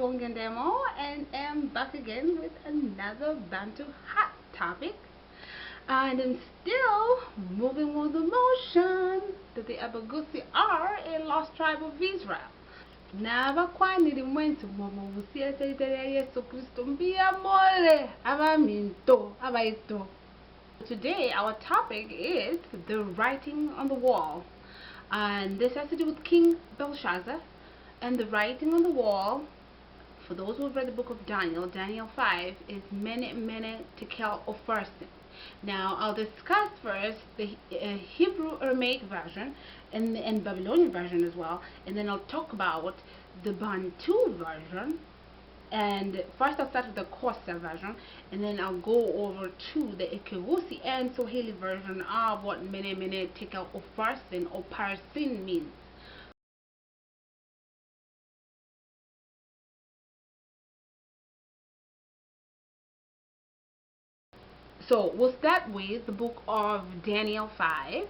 Bongendemo, and am back again with another Bantu hot topic. And I'm still moving with the motion that the Abagusii are a lost tribe of Israel. N'abakwani limwentu mwomo busia teriteri ya Yesu Kristo mbia mole abaminto abaito. Today our topic is the writing on the wall, and this has to do with King Belshazzar. And the writing on the wall, for those who have read the book of Daniel, Daniel 5, is Mene, Tekel, Upharsin. Now I'll discuss first the Hebrew Aramaic version and Babylonian version as well, and then I'll talk about the Bantu version. And first I'll start with the Xhosa version, and then I'll go over to the EKEGUSII and Swahili version of what Mene, Tekel, Upharsin or Parsin means. So we'll start with the book of Daniel 5.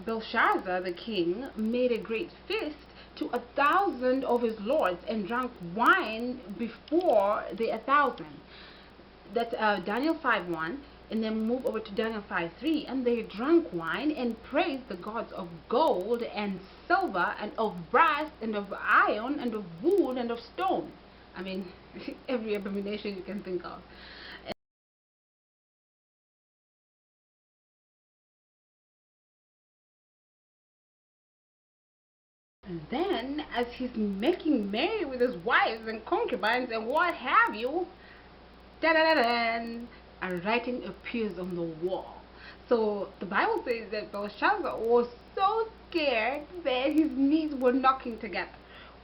Belshazzar the king made a great feast to 1,000 of his lords and drank wine before the 1,000. That's Daniel 5:1, and then move over to Daniel 5:3, and they drank wine and praised the gods of gold and silver and of brass and of iron and of wood and of stone. I mean, every abomination you can think of. Then, as he's making merry with his wives and concubines and what have you, a writing appears on the wall. So the Bible says that Belshazzar was so scared that his knees were knocking together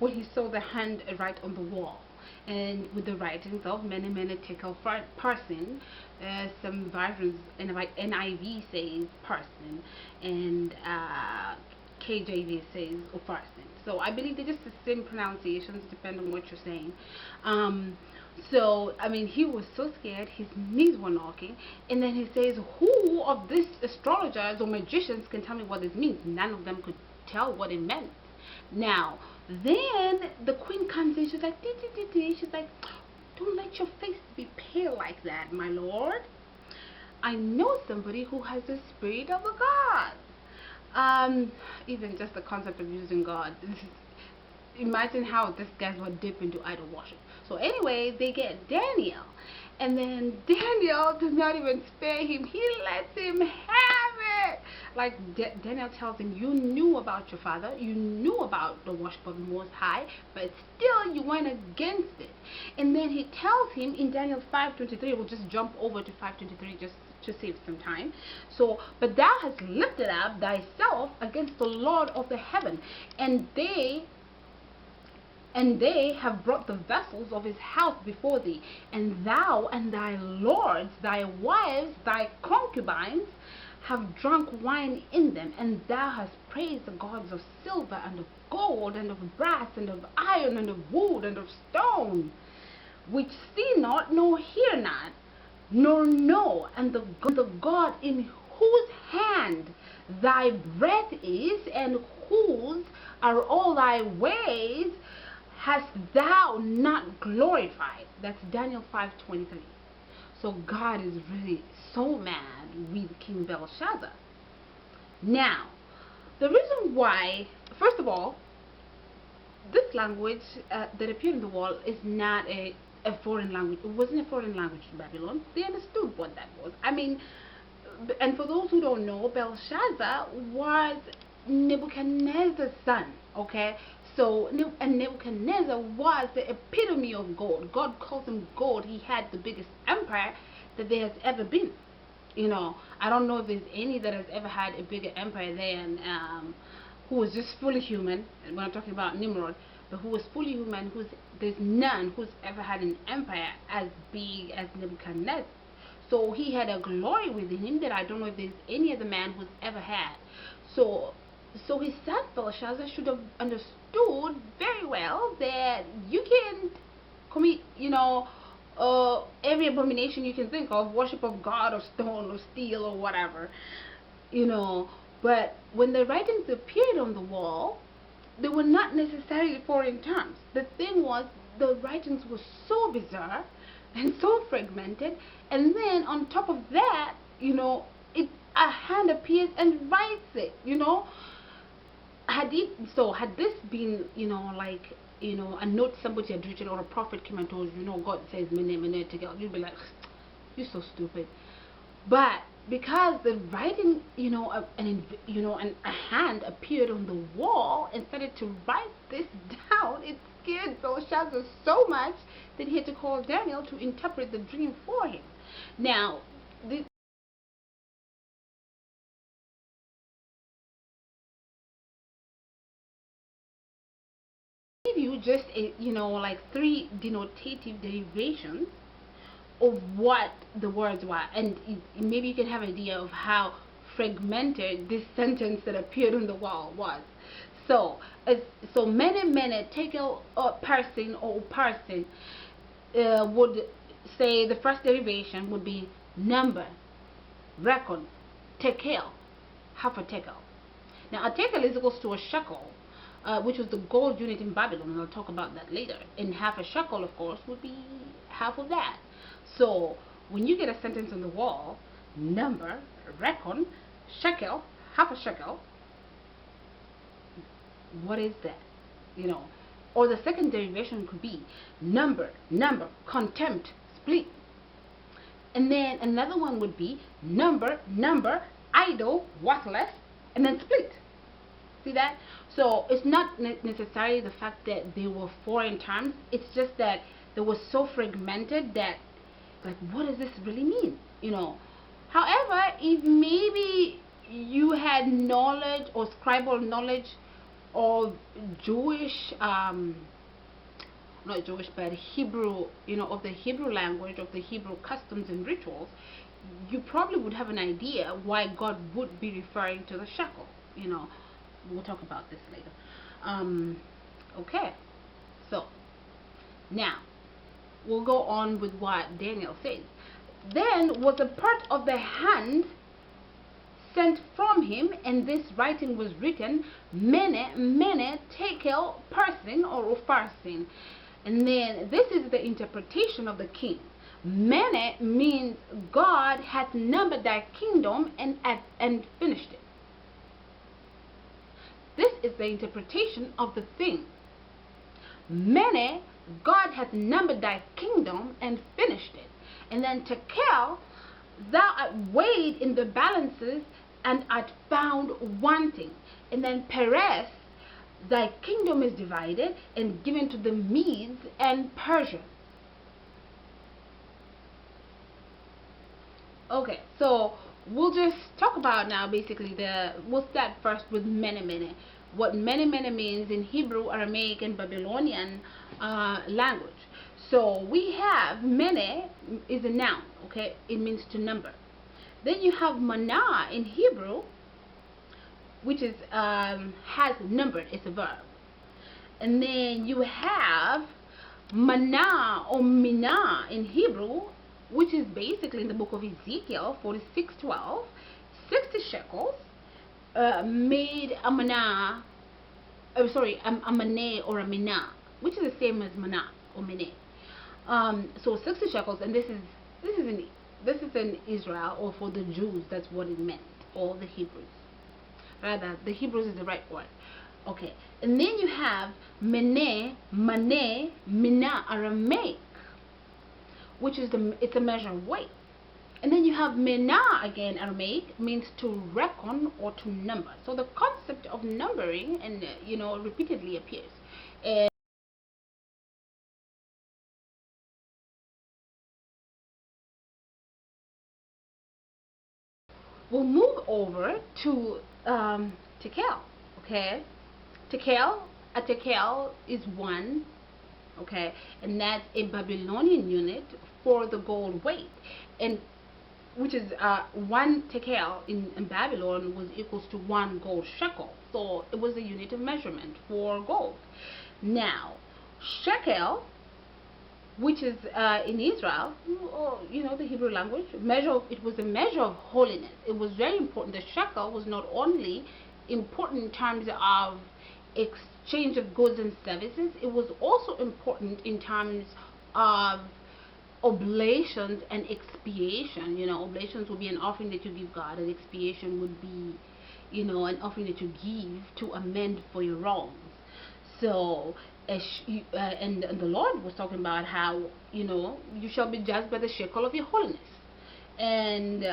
when he saw the hand write on the wall. And with the writings of Mene, Tekel, Parsin, some versions, NIV says Parsin, and KJV says Upharsin. So I believe they're just the same pronunciations, depending on what you're saying. So I mean, he was so scared, his knees were knocking, and then he says, "Who of these astrologers or magicians can tell me what this means?" None of them could tell what it meant. Now, then the queen comes in. She's like, she's like, "Don't let your face be pale like that, my lord. I know somebody who has the spirit of a god." Even just the concept of using God, imagine how this guys would dip into idol worship. So anyway, they get Daniel, and then Daniel does not even spare him. He lets him have it. Like Daniel tells him, "You knew about your father, you knew about the worship of the Most High, but still you went against it." And then he tells him in Daniel 5:23, we'll just jump over to 5:23 just to save some time. So, "But thou hast lifted up thyself against the Lord of the heaven, and they have brought the vessels of his house before thee, and thou and thy lords, thy wives, thy concubines have drunk wine in them, and thou hast praised the gods of silver and of gold and of brass and of iron and of wood and of stone, which see not nor hear not nor know, and the God in whose hand thy breath is, and whose are all thy ways, hast thou not glorified." That's Daniel 5:23. So God is really so mad with King Belshazzar. Now, the reason why, first of all, this language that appeared on the wall is not a foreign language. It wasn't a foreign language to Babylon. They understood what that was. I mean, and for those who don't know, Belshazzar was Nebuchadnezzar's son, okay? So, and Nebuchadnezzar was the epitome of gold. God calls him gold. He had the biggest empire that there has ever been. You know, I don't know if there's any that has ever had a bigger empire than who was just fully human. And when I'm talking about Nimrod, but who was fully human, there's none who's ever had an empire as big as Nebuchadnezzar. So he had a glory within him that I don't know if there's any other man who's ever had. So his son Belshazzar should have understood very well that you can commit, every abomination you can think of, worship of God or stone or steel or whatever, But when the writings appeared on the wall, they were not necessarily foreign terms. The thing was, the writings were so bizarre and so fragmented, and then on top of that, a hand appears and writes it. Had this been, like, a note somebody had written, or a prophet came and told you, God says Mene, Mene, Tekel, you'd be like, you're so stupid. But because the writing, and a hand appeared on the wall and started to write this down, it scared Belshazzar so much that he had to call Daniel to interpret the dream for him. Now, give you just like 3 denotative derivations of what the words were, and maybe you can have an idea of how fragmented this sentence that appeared on the wall was. So Mene, Mene, Tekel, or Parsin, would say the first derivation would be number, reckon, Tekel, half a tekel. Now a tekel is equals to a shekel, which was the gold unit in Babylon, and I'll talk about that later. And half a shekel, of course, would be half of that. So when you get a sentence on the wall, number, reckon, shekel, half a shekel, what is that? Or the second derivation could be number, contempt, split. And then another one would be number, idle, worthless, and then split. See that? So it's not necessarily the fact that they were foreign terms. It's just that they were so fragmented that, like, what does this really mean? However, if maybe you had knowledge or scribal knowledge of Jewish, not Jewish, but Hebrew, of the Hebrew language, of the Hebrew customs and rituals, you probably would have an idea why God would be referring to the shekel. We'll talk about this later. Okay, so now we'll go on with what Daniel says. Then was a part of the hand sent from him, and this writing was written, Mene, Mene, Tekel, Parsin, or Upharsin. And then this is the interpretation of the king. Mene means God hath numbered thy kingdom and finished it. This is the interpretation of the thing. Mene, God hath numbered thy kingdom and finished it. And then Tekel, thou art weighed in the balances and art found wanting. And then Peres, thy kingdom is divided and given to the Medes and Persians. Okay, so we'll just talk about now basically we'll start first with Mene, Mene. What Mene, Mene means in Hebrew, Aramaic, and Babylonian language. So we have Mene is a noun, okay? It means to number. Then you have Mana in Hebrew, which is has numbered, it's a verb. And then you have Mana or Mina in Hebrew, which is basically in the book of Ezekiel 46:12, 60 shekels made a mana, a mane or a mina, which is the same as mana or mene. So 60 shekels, and this is in Israel, or for the Jews, that's what it meant, or the Hebrews. Rather, the Hebrews is the right word. Okay, and then you have Mene, Mane, Mina, Aramaic, which is it's a measure of weight. And then you have Mena again, Aramaic, means to reckon or to number. So the concept of numbering and repeatedly appears. And we'll move over to Tekel. Okay, Tekel, a Tekel is one. Okay, and that's a Babylonian unit for the gold weight, and which is 1 tekel in Babylon was equals to 1 gold shekel. So it was a unit of measurement for gold. Now, shekel, which is in Israel, or, the Hebrew language, it was a measure of holiness. It was very important. The shekel was not only important in terms of exchange of goods and services. It was also important in terms of oblations and expiation. Oblations would be an offering that you give God, and expiation would be, an offering that you give to amend for your wrongs. So, and the Lord was talking about how, you shall be judged by the shekel of your holiness. And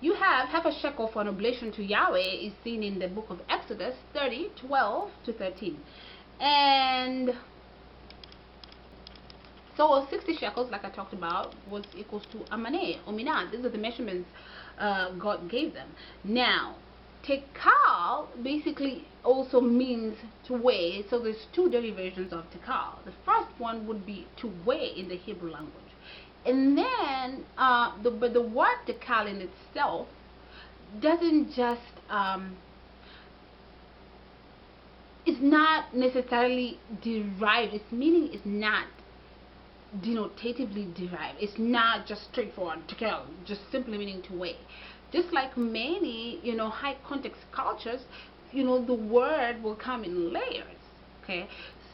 you have half a shekel for an oblation to Yahweh is seen in the book of Exodus 30:12-13. And so 60 shekels, like I talked about, was equals to a Mene or Mina. These are the measurements God gave them. Now, Tekel basically also means to weigh. So there's two derivations of Tekel. The first one would be to weigh in the Hebrew language. And then the word Tekel in itself doesn't just it's not necessarily derived. Its meaning is not denotatively derived. It's not just straightforward Tekel, just simply meaning to weigh. Just like many high context cultures, the word will come in layers. Okay,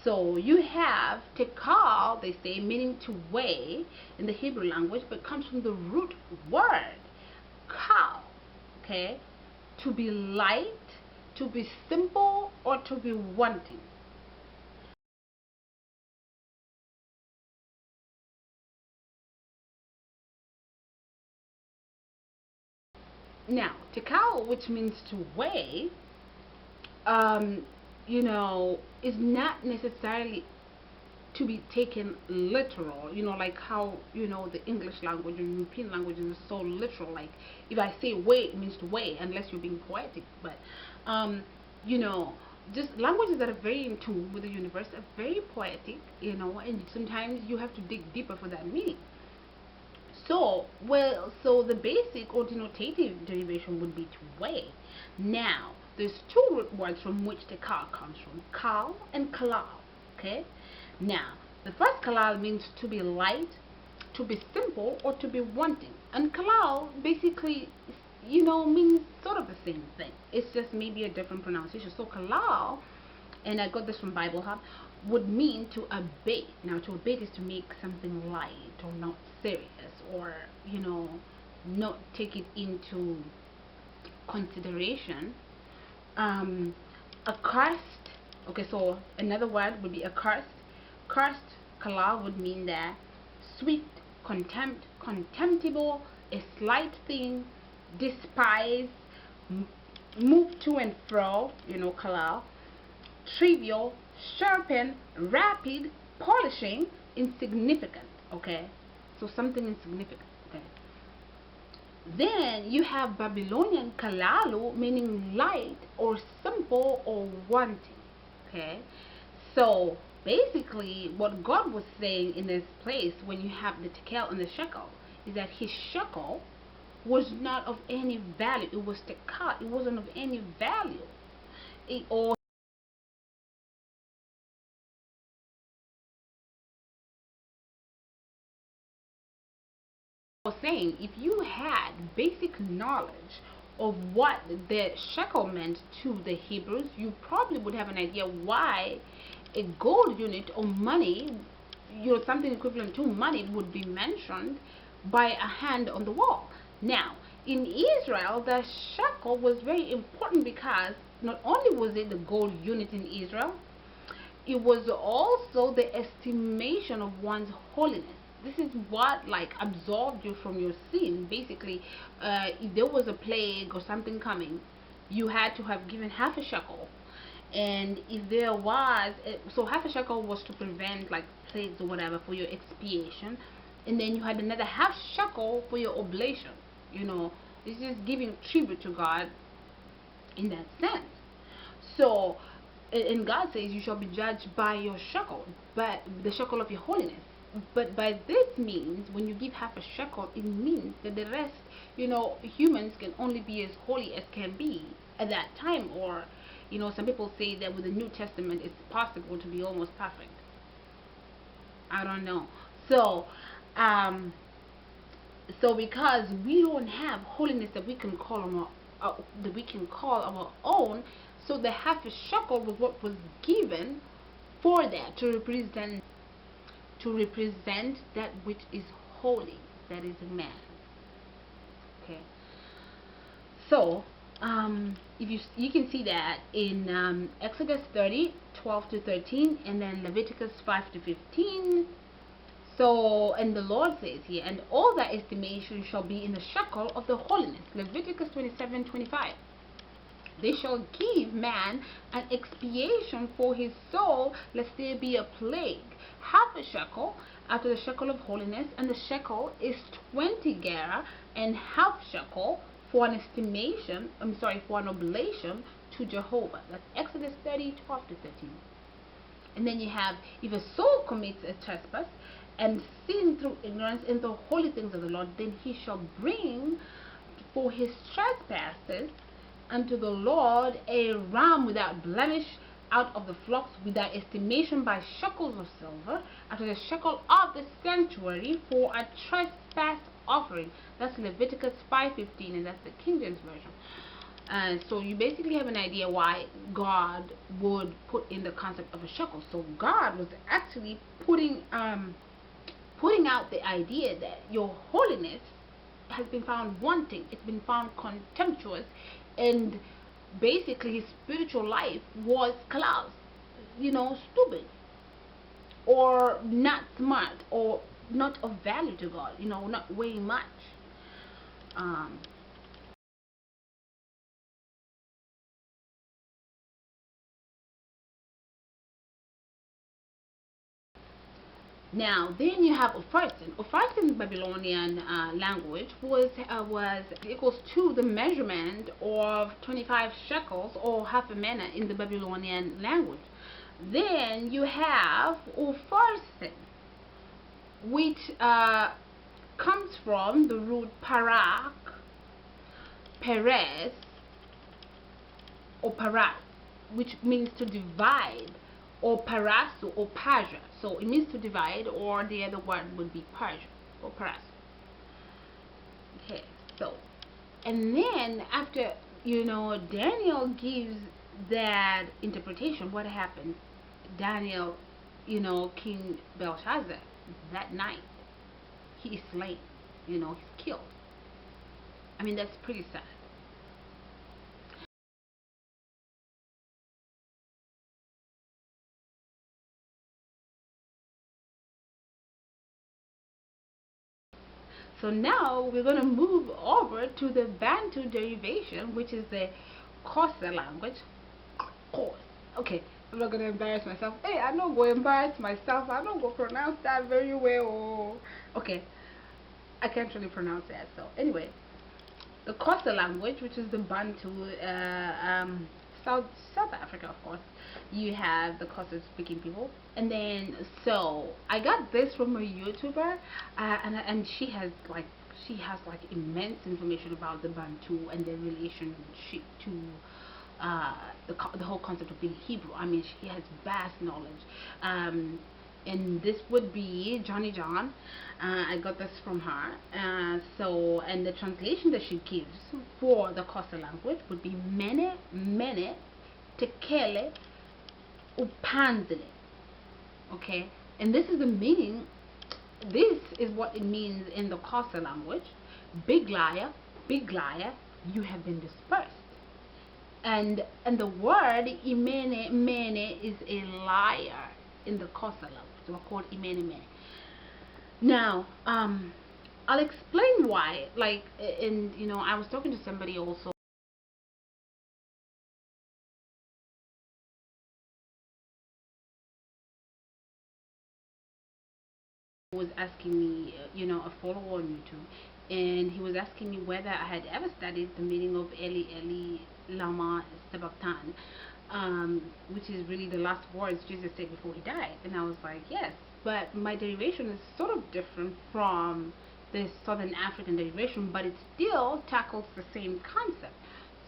so you have Tekel, they say, meaning to weigh in the Hebrew language, but comes from the root word kal. Okay, to be light, to be simple, or to be wanting. Now, Tekel, which means to weigh, is not necessarily to be taken literal. Like how the English language or European language is so literal. Like if I say weigh, it means to weigh, unless you're being poetic. But just languages that are very in tune with the universe are very poetic. And sometimes you have to dig deeper for that meaning. So the basic or denotative derivation would be to weigh. Now, there's two root words from which the kal comes from, kal and kalal. Okay? Now, the first kalal means to be light, to be simple, or to be wanting. And kalal basically, means sort of the same thing. It's just maybe a different pronunciation. So kalal, and I got this from Bible Hub, would mean to abate. Now, to abate is to make something light or not serious, or not take it into consideration. Accursed. Okay, so another word would be accursed. Cursed kalal would mean that sweet, contempt, contemptible, a slight thing, despise, move to and fro, kalal, trivial, sharpen, rapid, polishing, insignificant. Okay, so something insignificant. Okay, then you have Babylonian kalalu, meaning light or simple or wanting. Okay, so basically what God was saying in this place, when you have the tekel and the shekel, is that his shekel was not of any value. It was tekel. It wasn't of any value. Or saying, if you had basic knowledge of what the shekel meant to the Hebrews, you probably would have an idea why a gold unit or money, something equivalent to money, would be mentioned by a hand on the wall. Now, in Israel, the shekel was very important because not only was it the gold unit in Israel, it was also the estimation of one's holiness. This is what absolved you from your sin. Basically, if there was a plague or something coming, you had to have given half a shekel. And if there was, so half a shekel was to prevent plagues or whatever for your expiation, and then you had another half shekel for your oblation. This is giving tribute to God in that sense. So, and God says you shall be judged by your shekel, but the shekel of your holiness. But by this means, when you give half a shekel, it means that the rest, humans can only be as holy as can be at that time. Or, some people say that with the New Testament, it's possible to be almost perfect. I don't know. So, because we don't have holiness that we can call our own, So the half a shekel was what was given for that, to represent that which is holy, that is a man. Okay. So if you can see that in Exodus 30:12-13, and then Leviticus 5-15. So, and the Lord says here, and all thy estimation shall be in the shekel of the holiness. Leviticus 27:25. They shall give man an expiation for his soul, lest there be a plague. Half a shekel after the shekel of holiness, and the shekel is 20 gerah, and half shekel for an estimation, for an oblation to Jehovah. That's Exodus 30:12-13. And then you have, if a soul commits a trespass and sin through ignorance in the holy things of the Lord, then he shall bring for his trespasses unto the Lord a ram without blemish out of the flocks, without estimation, by shekels of silver, after the shekel of the sanctuary, for a trespass offering. That's Leviticus 5:15, and that's the King James Version. So you basically have an idea why God would put in the concept of a shekel. So God was actually putting out the idea that your holiness has been found wanting, it's been found contemptuous, and basically his spiritual life was clouds, stupid, or not smart, or not of value to God, not weighing much. Now, then you have Upharsin. Upharsin Babylonian language was equals to the measurement of 25 shekels, or half a mene, in the Babylonian language. Then you have Upharsin, which comes from the root parak, peres, or parat, which means to divide, or parasu, or paja. So it means to divide, or the other word would be paja or parasu. Okay, so, and then after Daniel gives that interpretation, what happened? Daniel, King Belshazzar, that night he is slain, he's killed. I mean, that's pretty sad. So now we're going to move over to the Bantu derivation, which is the Xhosa language. Okay, I'm not going to embarrass myself. Hey, I'm not going to embarrass myself. I'm not going to pronounce that very well. Okay, I can't really pronounce that. So anyway, the Xhosa language, which is the Bantu, South Africa, of course. You have the Xhosa speaking people, and then so I got this from a YouTuber, and she has like immense information about the Bantu and their relationship to the whole concept of being Hebrew. I mean, she has vast knowledge. And this would be Johnny John. I got this from her. So, and the translation that she gives for the Xhosa language would be Mene, Tekel, Upharsin. Okay, and this is the meaning. This is what it means in the Xhosa language. Big liar, you have been dispersed. And the word Mene is a liar in the Xhosa language. So we're called Mene. Now, I'll explain why. Like, I was talking to somebody also was asking me, a follower on YouTube, and he was asking me whether I had ever studied the meaning of Eli Eli Lama Sabachthani, which is really the last words Jesus said before he died. And I was like, yes, but my derivation is sort of different from the Southern African derivation, but it still tackles the same concept.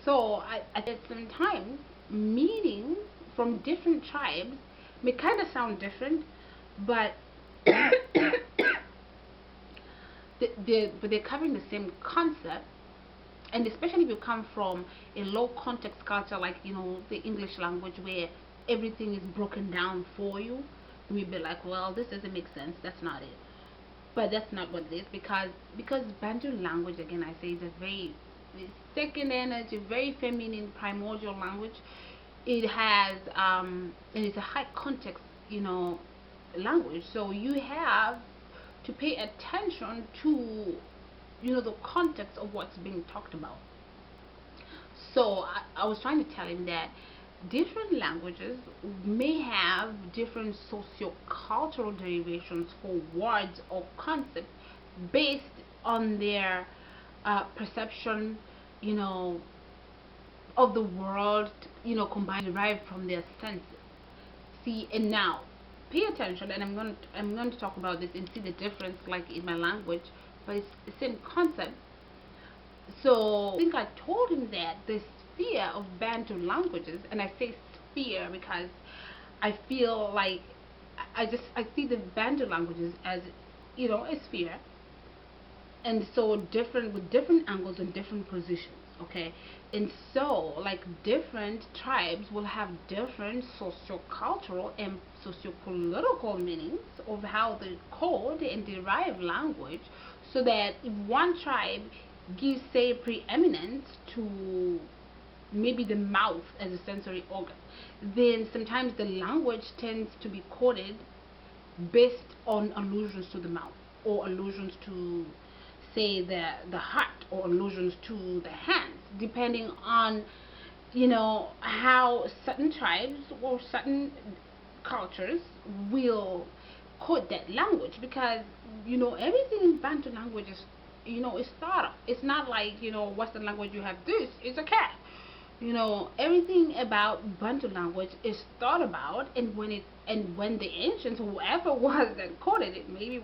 So at some time, meanings from different tribes may kind of sound different, but but they're covering the same concept. And especially if you come from a low context culture like, you know, the English language, where everything is broken down for you, you may be like, well, this doesn't make sense, that's not it. But that's not what it is, because Bantu language, again I say, is a very second energy, very feminine, primordial language. It has and it's a high context, you know, language. So you have to pay attention to, you know, the context of what's being talked about. So I was trying to tell him that different languages may have different socio-cultural derivations for words or concepts based on their perception, you know, of the world, you know, combined, derived from their senses. See, and now pay attention, and I'm going to talk about this and see the difference, like in my language, but it's the same concept. So I think I told him that the sphere of Bantu languages, and I say sphere because I feel like I see the Bantu languages as, you know, a sphere, and so different, with different angles and different positions. Okay, and so like different tribes will have different socio-cultural and socio-political meanings of how they code and derive language, so that if one tribe gives, say, preeminence to maybe the mouth as a sensory organ, then sometimes the language tends to be coded based on allusions to the mouth, or allusions to, say, the heart, or allusions to the hands, depending on, you know, how certain tribes or certain cultures will code that language. Because, you know, everything in Bantu language is, you know, it's thought of. It's not like, you know, Western language, you have this, it's a cat. You know, everything about Bantu language is thought about, and when the ancients, whoever was that coded it, maybe it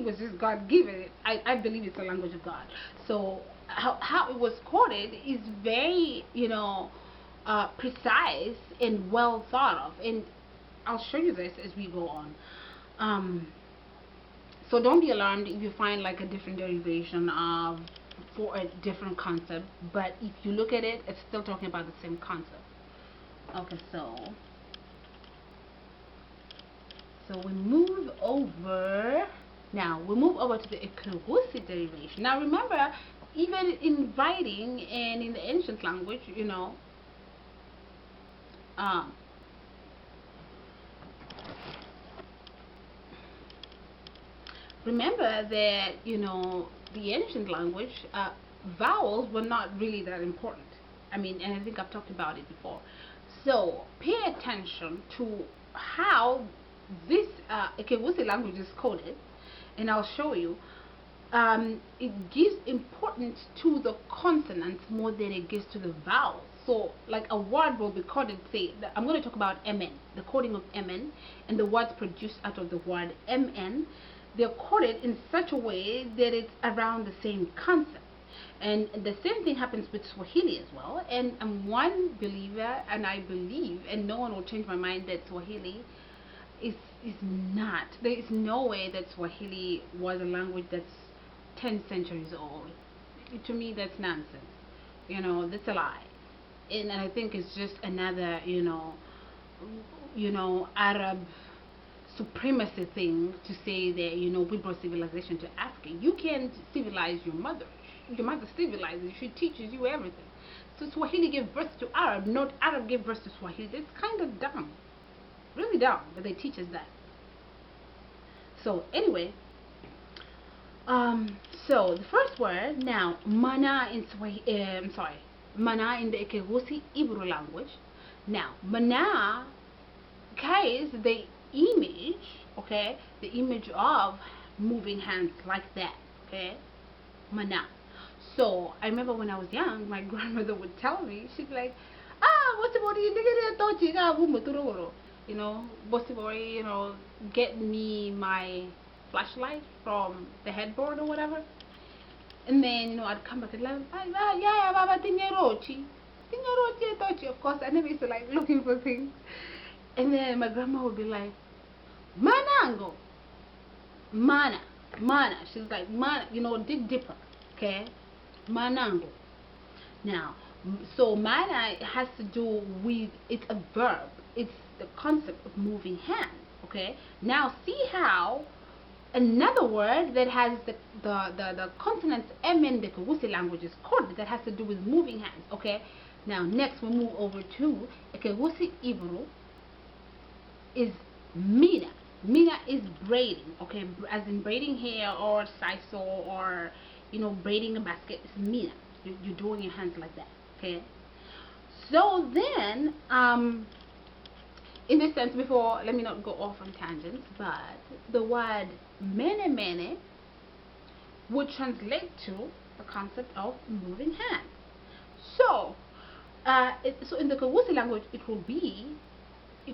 was just God given it. I believe it's the language of God. So how it was coded is very, you know, precise and well thought of, and I'll show you this as we go on. So don't be alarmed if you find like a different derivation of for a different concept, but if you look at it, it's still talking about the same concept. Okay, so we move over. Now we move over to the EKEGUSII derivation. Now remember, even in writing and in the ancient language, you know, remember that, you know, the ancient language, vowels were not really that important. I mean, and I think I've talked about it before. So pay attention to how this EKEGUSII language is coded, and I'll show you. It gives importance to the consonants more than it gives to the vowels. So like a word will be coded, say, I'm going to talk about MN, the coding of MN, and the words produced out of the word MN. They're coded in such a way that it's around the same concept. And the same thing happens with Swahili as well. And I'm one believer, and I believe, and no one will change my mind, that Swahili is not. There is no way that Swahili was a language that's 10 centuries old. To me, that's nonsense. You know, that's a lie. And I think it's just another, you know, Arab supremacy thing to say that, you know, we brought civilization to Africa. You can't civilize your mother. Your mother civilizes you. She teaches you everything. So Swahili gave birth to Arab, not Arab gave birth to Swahili. That's kind of dumb. Really dumb, but they teach us that. So anyway, so the first word now, mana in Swahili, mana in the EKEGUSII Hebrew language. Now, mana carries the image, okay, the image of moving hands like that, okay, mana. So I remember when I was young, my grandmother would tell me, she'd be like, what's the body, you know, what's the body, you know, get me my flashlight from the headboard or whatever. And then, you know, I'd come back and like, yeah, baba, tinyerochi, of course. I never used to like looking for things. And then my grandma would be like, manango, mana. She's like, mana, you know, dig deeper, okay? manango. Now, so mana has to do with, it's a verb. It's the concept of moving hands. Okay. Now see how another word that has the consonants M in the EKEGUSII language is called, that has to do with moving hands. Okay. Now next we move over to EKEGUSII Hebrew is Mene. Mene is braiding. Okay, as in braiding hair or sisal, or braiding a basket. It's Mene. You're doing your hands like that. Okay. So then in this sense, before, let me not go off on tangents, but the word mene would translate to the concept of moving hands. So so in the EKEGUSII language, it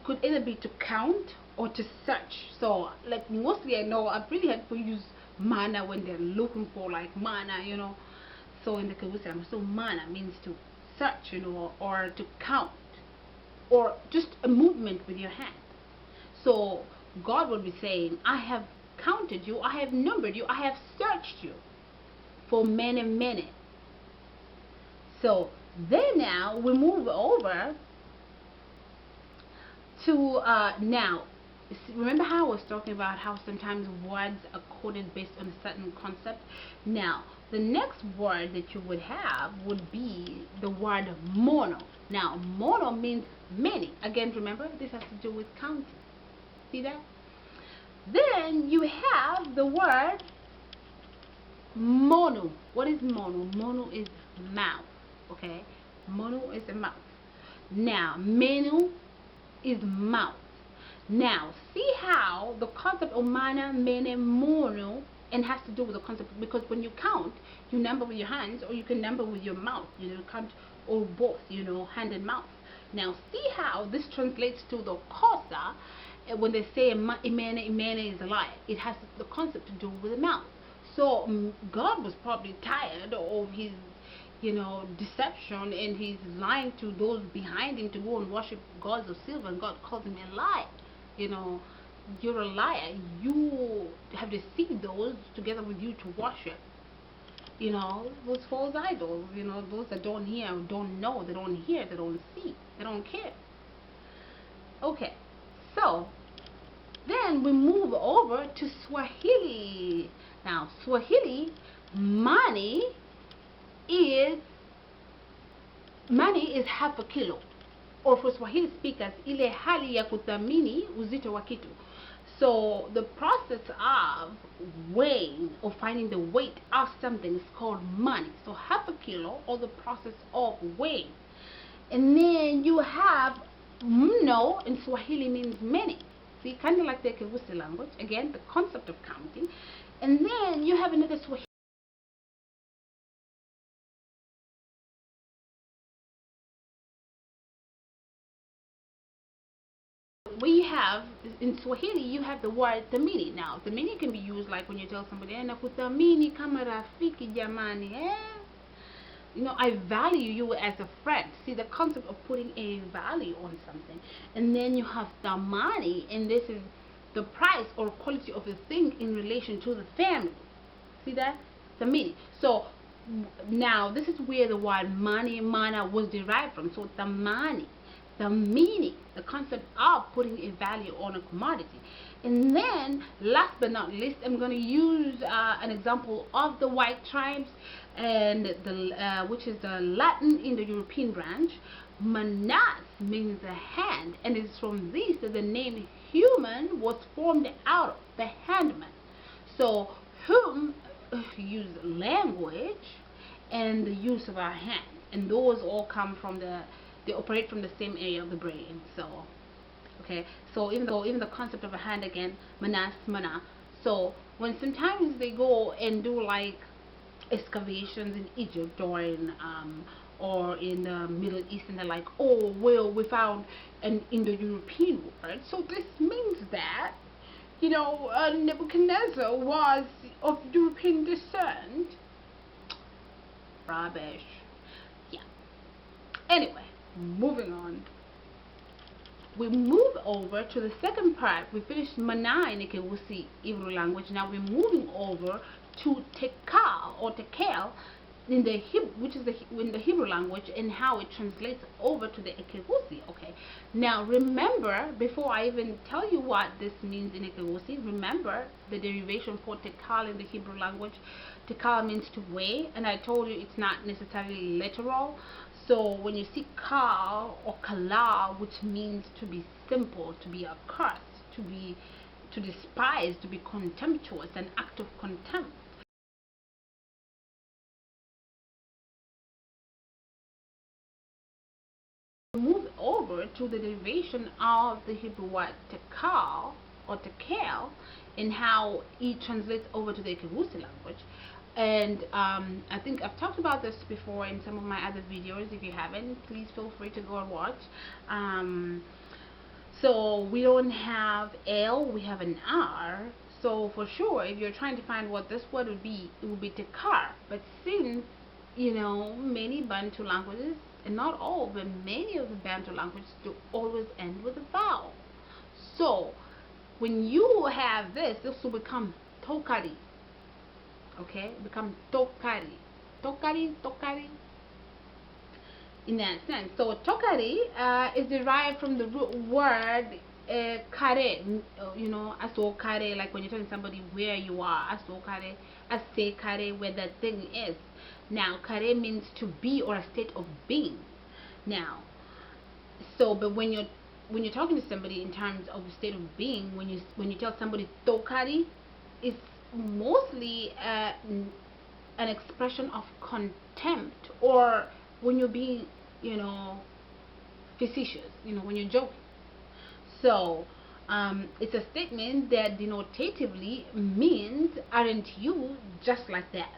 could either be to count or to search. So like mostly I know I've really had people use mana when they're looking for like mana, so in the EKEGUSII language, so mana means to search, or to count, or just a movement with your hand. So God will be saying, I have counted you, I have numbered you, I have searched you for mene. So then now we move over to now, remember how I was talking about how sometimes words are coded based on a certain concept? Now the next word that you would have would be the word mono. Now mono means many. Again, remember, this has to do with counting. See that? Then you have the word mono. What is mono? Mono is mouth. Okay, mono is a mouth. Now menu is mouth. Now see how the concept of mana, mene, mono, and has to do with the concept, because when you count, you number with your hands, or you can number with your mouth. Count, or both, hand and mouth. Now see how this translates to the kosa. When they say imene is a lie, it has the concept to do with the mouth. So God was probably tired of his deception, and he's lying to those behind him to go and worship gods of silver, and God calls him a lie. You're a liar. You have deceived those together with you to worship those false idols, those that don't hear, don't know, they don't hear, they don't see, they don't care. Okay, so then we move over to Swahili. Now Swahili, money is half a kilo, or for Swahili speakers, ile hali ya kuthamini uzito wa kitu. So the process of weighing or finding the weight of something is called money. So half a kilo, or the process of weighing. And then you have mno in Swahili means many. See, kind of like the EKEGUSII language. Again, the concept of counting. And then you have another Swahili. We have in Swahili, you have the word thamini. Now thamini can be used like when you tell somebody, nakuthamini kama rafiki jamani, I value you as a friend. See the concept of putting a value on something. And then you have thamani, and this is the price or quality of a thing in relation to the family. See that? Thamini. So now this is where the word money, mana was derived from. So thamani, the meaning, the concept of putting a value on a commodity. And then last but not least, I'm going to use an example of the white tribes, and which is the Latin Indo-European branch. Manas means a hand, and it's from this that the name human was formed out of, the handman. So whom use language and the use of our hands, and those all come from they operate from the same area of the brain. So okay, so even the concept of a hand, again, manas, mana. So when sometimes they go and do like excavations in Egypt or in the Middle East, and they're like, oh well, we found an Indo-European word, so this means that Nebuchadnezzar was of European descent. Rubbish. Yeah. Anyway, moving on. We move over to the second part. We finished Mana in EKEGUSII Hebrew language. Now we're moving over to Tekel or Tekel in the Hebrew, which is in the Hebrew language, and how it translates over to the EKEGUSII. Okay, now remember, before I even tell you what this means in EKEGUSII, remember the derivation for Tekel in the Hebrew language. Tekel means to weigh, and I told you it's not necessarily literal. So when you see kal or kala, which means to be simple, to be accursed, to despise, to be contemptuous, an act of contempt. Move over to the derivation of the Hebrew word tekel or tekel and how it translates over to the EKEGUSII language. And I think I've talked about this before in some of my other videos. If you haven't, please feel free to go and watch. So we don't have L, we have an R. So for sure, if you're trying to find what this word would be, it would be tekar. But since, you know, many Bantu languages, and not all, but many of the Bantu languages do always end with a vowel. So when you have this will become tokari. Okay, become tokari. Tokari. In that sense. So tokari is derived from the root word kare. You know, aso kare, like when you're telling somebody where you are. Aso kare, ase kare, where that thing is. Now, kare means to be or a state of being. Now, so but when you're talking to somebody in terms of a state of being, when you tell somebody tokari, it's mostly an expression of contempt, or when you're being, you know, facetious, you know, when you're joking. So it's a statement that denotatively means, aren't you just like that,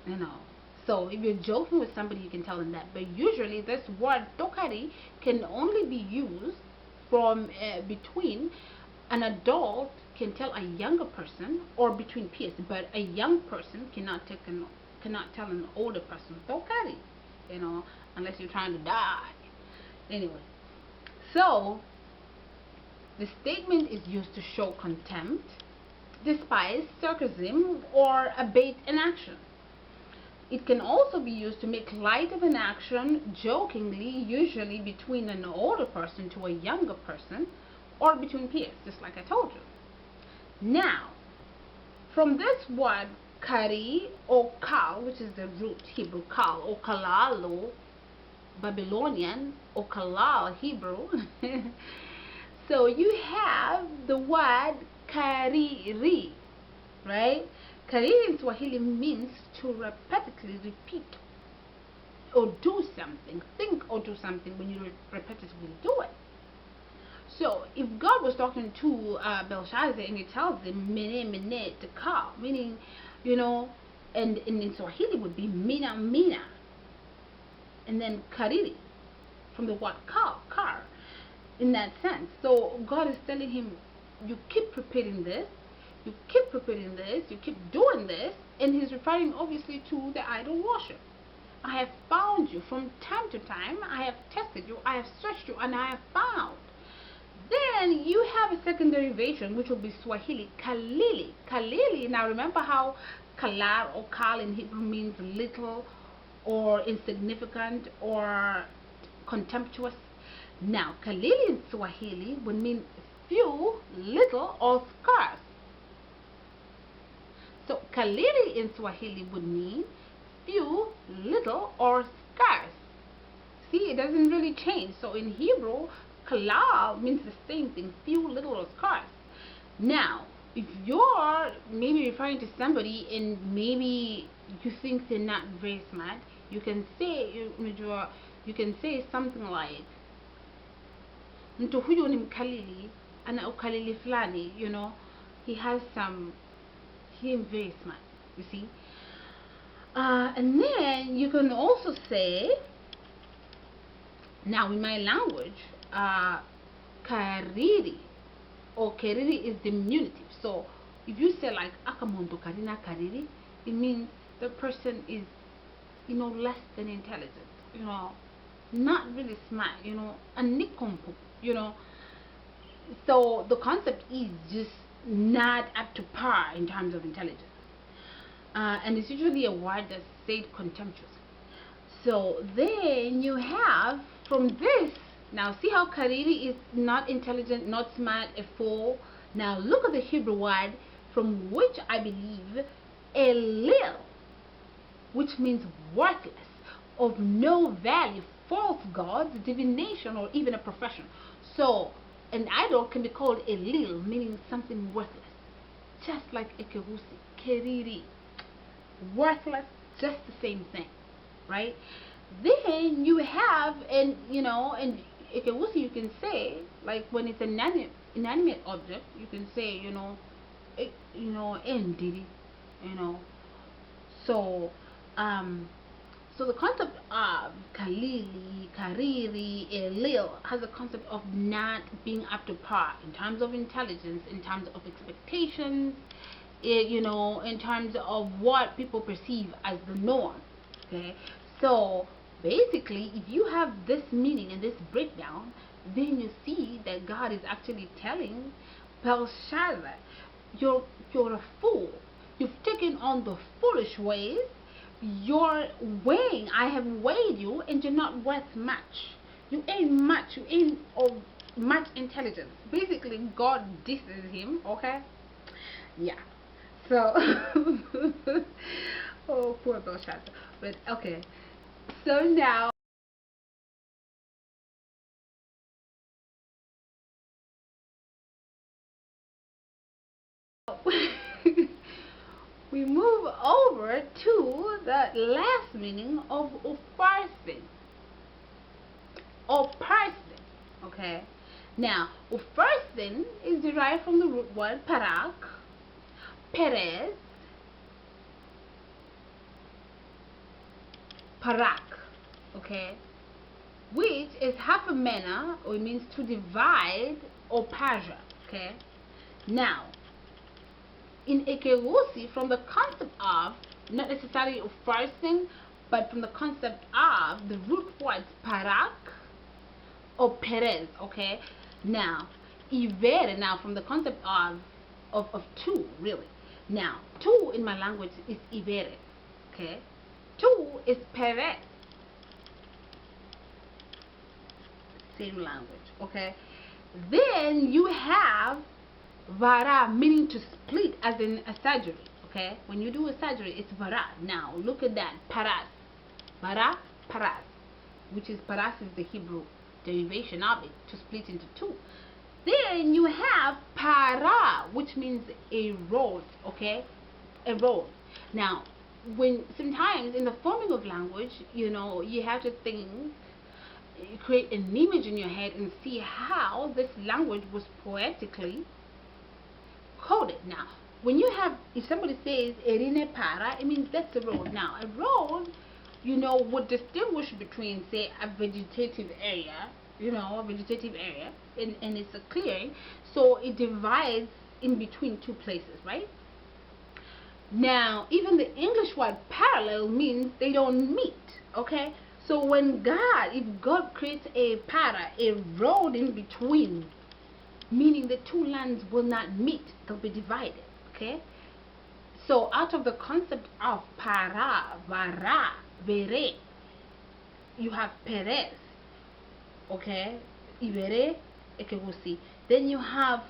you know. So if you're joking with somebody, you can tell them that. But usually this word tokari can only be used from between an adult can tell a younger person, or between peers. But a young person cannot tell an older person tokari, you know, unless you're trying to die. Anyway, so the statement is used to show contempt, despise, sarcasm, or abate an action. It can also be used to make light of an action jokingly, usually between an older person to a younger person, or between peers, just like I told you. Now, from this word kari or kal, which is the root Hebrew kal or kalalo, Babylonian, or kalal Hebrew, so you have the word kariri, right? Kariri in Swahili means to repetitively repeat or do something, think or do something when you repetitively do it. So if God was talking to Belshazzar and he tells him Mene, Mene, Tekel, meaning, you know, and in Swahili would be Mina, Mina, and then Kariri from the word car, in that sense. So God is telling him, you keep repeating this, you keep repeating this, you keep doing this, and he's referring obviously to the idol worship. I have found you from time to time, I have tested you, I have searched you, and I have found. Then you have a second derivation, which will be Swahili, kalili. Kalili, now remember how kalar or kal in Hebrew means little or insignificant or contemptuous. Now, kalili in Swahili would mean few, little, or scarce. So, kalili in Swahili would mean few, little, or scarce. See, it doesn't really change. So, in Hebrew, kalal means the same thing, few, little, or scarce. Now, if you're maybe referring to somebody and maybe you think they're not very smart, you can say something like, mtu huyu ni mkalili, ana ukalili fulani, you know, he is very smart, you see. And then you can also say, now in my language, kariri or keriri is diminutive. So if you say like akamondo karina kariri, it means the person is, you know, less than intelligent, you know, not really smart, you know, a nikompu, you know. So the concept is just not up to par in terms of intelligence. and it's usually a word that's said contemptuous. So then you have from this, now see how Kariri is not intelligent, not smart, a fool. Now look at the Hebrew word from which I believe Elil, which means worthless, of no value, false gods, divination, or even a profession. So an idol can be called Elil, meaning something worthless, just like EKEGUSII, Keriri, worthless, just the same thing, right? Then you have, and and EKEGUSII, you can say, like when it's an inanimate object, you can say, Ndidi, so so the concept of Kalili, Kariri, Elil has a concept of not being up to par in terms of intelligence, in terms of expectations, in terms of what people perceive as the norm. Okay, so basically, if you have this meaning and this breakdown, then you see that God is actually telling Belshazzar, you're a fool. You've taken on the foolish ways. You're weighing, I have weighed you, and you're not worth much. You ain't much. You ain't of much intelligence. Basically, God disses him. Okay, yeah. So, oh, poor Belshazzar. But okay. So now we move over to the last meaning of Upharsin or Parsin. Okay. Now, Upharsin is derived from the root word parak, Perez, parak, okay, which is half a mena, or it means to divide or parja. Okay. Now, in EKEGUSII, from the concept of, not necessarily of Parsin, but from the concept of the root words parak or Perez. Okay. Now, Ivere, now from the concept of two, really. Now, two in my language is Ivere. Okay. Two is Perez. Same language. Okay. Then you have vara, meaning to split, as in a surgery. Okay. When you do a surgery, it's vara. Now, look at that. Paras. Vara, paras. Which is, paras is the Hebrew derivation of it, to split into two. Then you have para, which means a road. Okay. A road. Now, when sometimes in the forming of language, you have to think, you create an image in your head and see how this language was poetically coded. Now, when you have, if somebody says erine para, it means that's a road. Now, a road, would distinguish between, say, a vegetative area, and it's a clearing, so it divides in between two places, right? Now, even the English word parallel means they don't meet. Okay. So if God creates a para, a road in between, meaning the two lands will not meet, they'll be divided. Okay. So out of the concept of para, vara, vere, you have Perez. Okay. Ivere, EKEGUSII. Then you have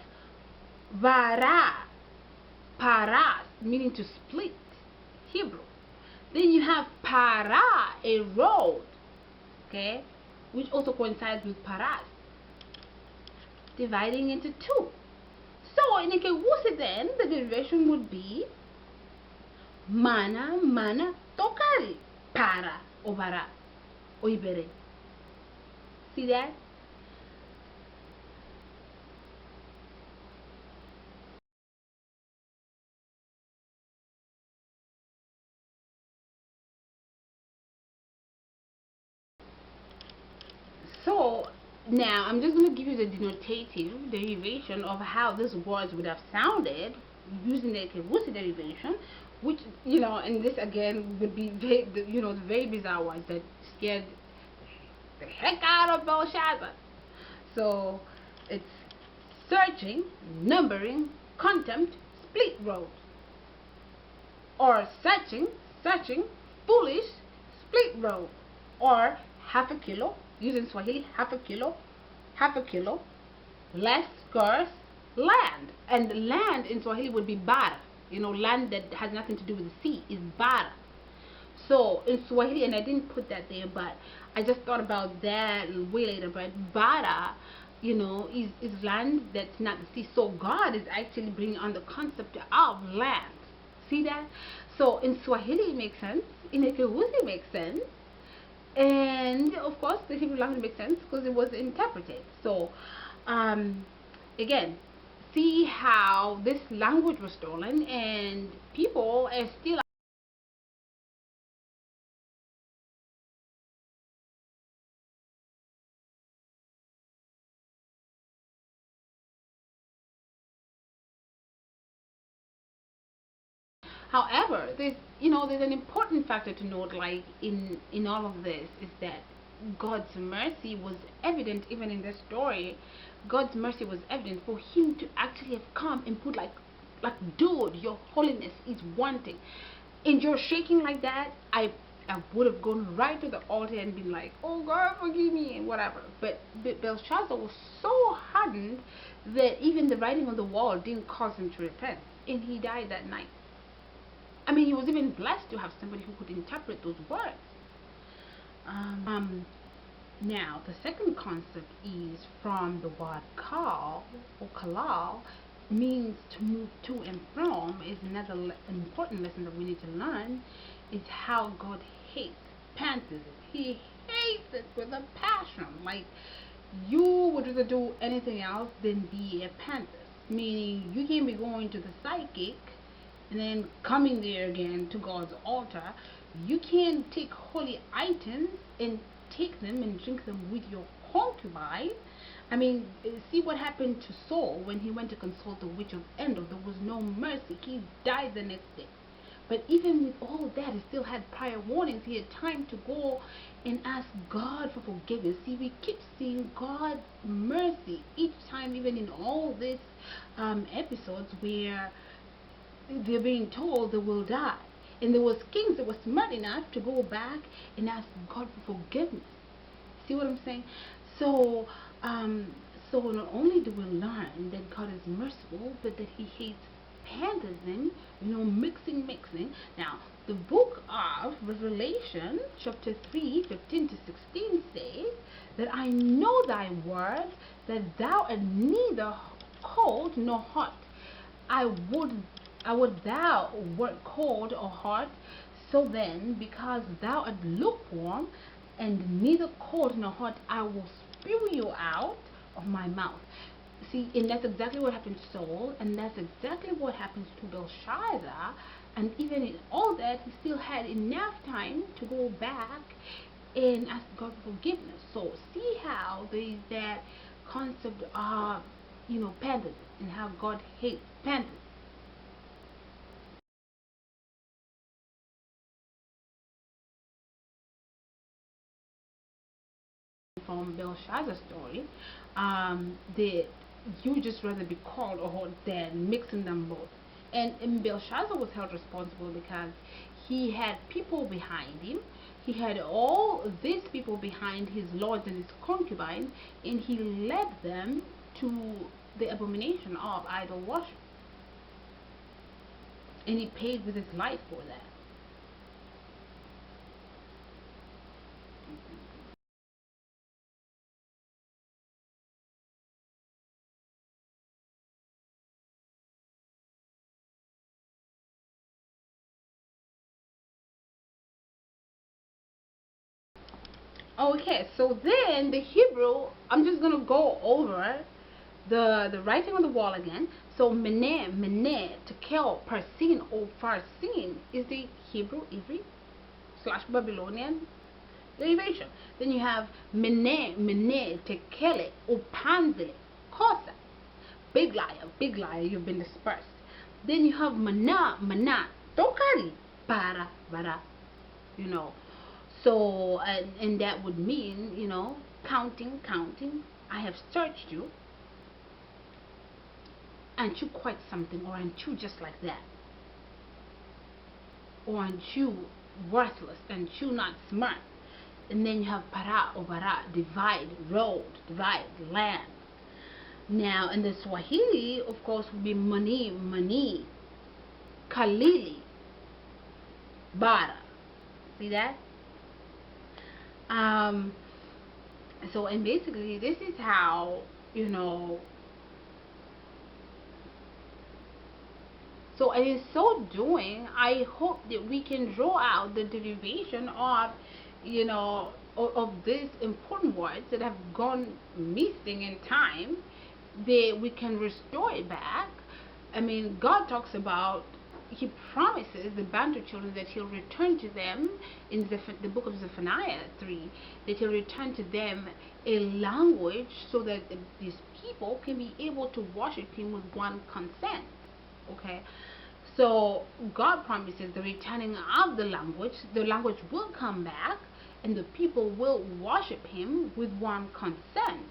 vara, paras, meaning to split, Hebrew. Then you have para, a road, okay, which also coincides with paras, dividing into two. So in EKEGUSII then, the derivation would be mana, tokari, para, or vara, or ibere. See that? So now I'm just going to give you the denotative derivation of how these words would have sounded using the EKEGUSII derivation, which, and this again would be the very bizarre words that scared the heck out of Belshazzar. So it's searching, numbering, contempt, split road. or searching, foolish, split road, or half a kilo, using Swahili, half a kilo, less scarce, land. And land in Swahili would be bara. Land that has nothing to do with the sea is bara. So in Swahili, and I didn't put that there, but I just thought about that way later. But bara, is land that's not the sea. So God is actually bringing on the concept of land. See that? So in Swahili it makes sense. In EKEGUSII it makes sense. And of course the Hebrew language makes sense because it was interpreted. So again, see how this language was stolen and people are still. However, there's an important factor to note, like in all of this, is that God's mercy was evident even in this story. God's mercy was evident for Him to actually have come and put dude, your holiness is wanting, and you're shaking like that. I would have gone right to the altar and been like, oh God, forgive me, and whatever. But Belshazzar was so hardened that even the writing on the wall didn't cause him to repent, and he died that night. I mean, he was even blessed to have somebody who could interpret those words. Now, the second concept is from the word kal or kalal, means to move to and from. Is another important lesson that we need to learn, is how God hates pantheism. He hates it with a passion. Like, you would rather do anything else than be a pantheist. Meaning, you can't be going to the psychic and then coming there again to God's altar. You can't take holy items and take them and drink them with your concubine. I mean, see what happened to Saul when he went to consult the witch of Endor. There was no mercy. He died the next day. But even with all that, he still had prior warnings. He had time to go and ask God for forgiveness. See, we keep seeing God's mercy each time, even in all these episodes where they're being told they will die. And there was kings that were smart enough to go back and ask God for forgiveness. See what I'm saying? So, not only do we learn that God is merciful, but that He hates pantheism, mixing. Now, the book of Revelation, chapter 3, 15 to 16 says that I know thy words, that thou art neither cold nor hot. I would thou wert cold or hot. So then, because thou art lukewarm and neither cold nor hot, I will spew you out of my mouth. See, and that's exactly what happened to Saul, and that's exactly what happens to Belshazzar. And even in all that, he still had enough time to go back and ask God for forgiveness. So see how there is that concept of pantheism, and how God hates pantheism. From Belshazzar's story, that you just rather be called or hot than mixing them both. And Belshazzar was held responsible because he had people behind him. He had all these people behind his lords and his concubines, and he led them to the abomination of idol worship. And he paid with his life for that. Okay, so then the Hebrew, I'm just gonna go over the writing on the wall again. So Mene, Tekel, Parsin, or Upharsin is the Hebrew Ivri / Babylonian derivation. Then you have Mene, Tekel, Upanzile, Kosa, big liar, you've been dispersed. Then you have Mana, Tokari, Bara, you know. So, and that would mean, counting. I have searched you. Aren't you quite something, or aren't you just like that? or aren't you worthless, and you not smart? And then you have para or bara, divide, road, divide, land. Now in the Swahili, of course, would be mani, mani, kalili, bara. See that? So, and basically this is how, so, and in so doing, I hope that we can draw out the derivation of, of these important words that have gone missing in time, that we can restore it back. I mean, God talks about, he promises the Bantu children that he'll return to them in the book of Zephaniah 3, that he'll return to them a language so that these people can be able to worship him with one consent. Okay, so God promises the returning of the language will come back and the people will worship him with one consent.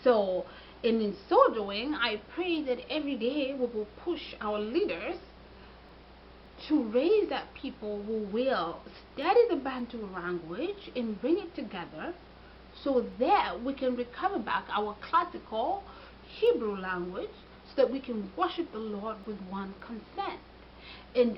So, and in so doing, I pray that every day we will push our leaders to raise up people who will study the Bantu language and bring it together so that we can recover back our classical Hebrew language so that we can worship the Lord with one consent. And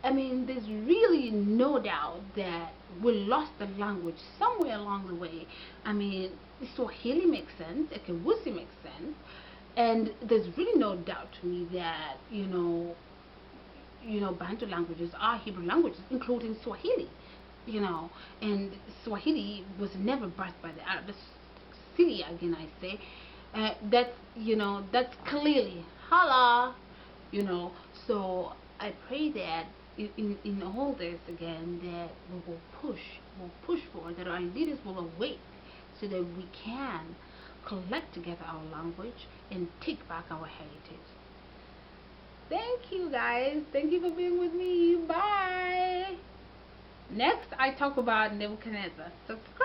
I mean, there's really no doubt that we lost the language somewhere along the way. I mean, Swahili makes sense, EKEGUSII makes sense, and there's really no doubt to me that, Bantu languages are Hebrew languages, including Swahili, and Swahili was never birthed by the Arabs. Silly again, I say. That's clearly hala, So I pray that in all this again, that we'll push forward, that our leaders will awake, so that we can collect together our language and take back our heritage. Thank you guys. Thank you for being with me. Bye. Next, I talk about Nebuchadnezzar. Subscribe.